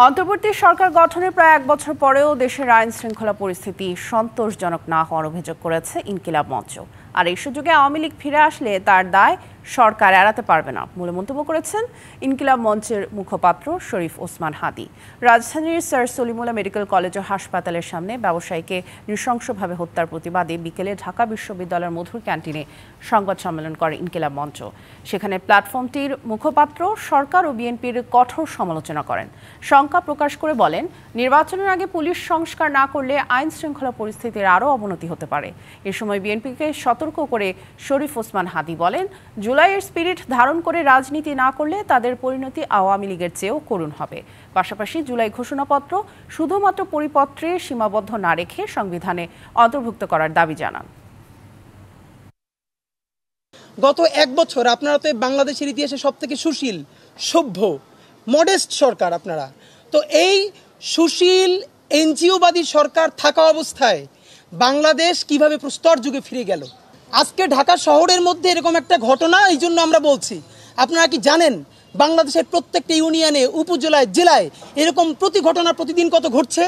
অন্তর্বর্তী সরকার গঠনের প্রায় এক বছর পরেও দেশের আইন শৃঙ্খলা পরিস্থিতি সন্তোষজনক না হওয়ার অভিযোগ করেছে ইনকিলাব মঞ্চ। আর এই সুযোগে আওয়ামী লীগ ফিরে আসলে তার দায় সরকার এড়াতে পারবে না বলে মন্তব্য করেছেন ইনকিলাব মঞ্চের মুখপাত্র শরীফ ওসমান হাদি। রাজধানীর স্যার সলিমুল্লাহ মেডিকেল কলেজ ও হাসপাতালের সামনে ব্যবসায়ীকে নৃশংসভাবে হত্যার প্রতিবাদে বিকেলে ঢাকা বিশ্ববিদ্যালয়ের মধুর ক্যান্টিনে সংবাদ সম্মেলন করে ইনকিলাব মঞ্চ। সেখানে প্ল্যাটফর্মটির মুখপাত্র সরকার ও বিএনপির কঠোর সমালোচনা করেন। শঙ্কা প্রকাশ করে বলেন, নির্বাচনের আগে পুলিশ সংস্কার না করলে আইন শৃঙ্খলা পরিস্থিতির আরও অবনতি হতে পারে। এ সময় বিএনপিকে সতর্ক করে শরীফ ওসমান হাদি বলেন, জুলাইয়ের স্পিরিট ধারণ করে রাজনীতি না করলে তাদের পরিণতি আওয়ামী লীগের চেয়েও করুণ হবে। পাশাপাশি জুলাই ঘোষণাপত্র শুধুমাত্র পরিপত্রে সীমাবদ্ধ না রেখে সংবিধানে অন্তর্ভুক্ত করার দাবি জানান। গত এক বছর আপনারা তো বাংলাদেশের ইতিহাসে সবথেকে সুশীল, সভ্য, মডেস্ট সরকার আপনারা। তো এই সুশীল এনজিওবাদী সরকার থাকা অবস্থায় বাংলাদেশ কিভাবে প্রস্তর যুগে ফিরে গেল? আজকে ঢাকা শহরের মধ্যে এরকম একটা ঘটনা, এই জন্য আমরা বলছি। আপনারা কি জানেন বাংলাদেশের প্রত্যেকটা ইউনিয়নে, উপজেলায়, জেলায় এরকম প্রতি ঘটনা প্রতিদিন কত ঘটছে?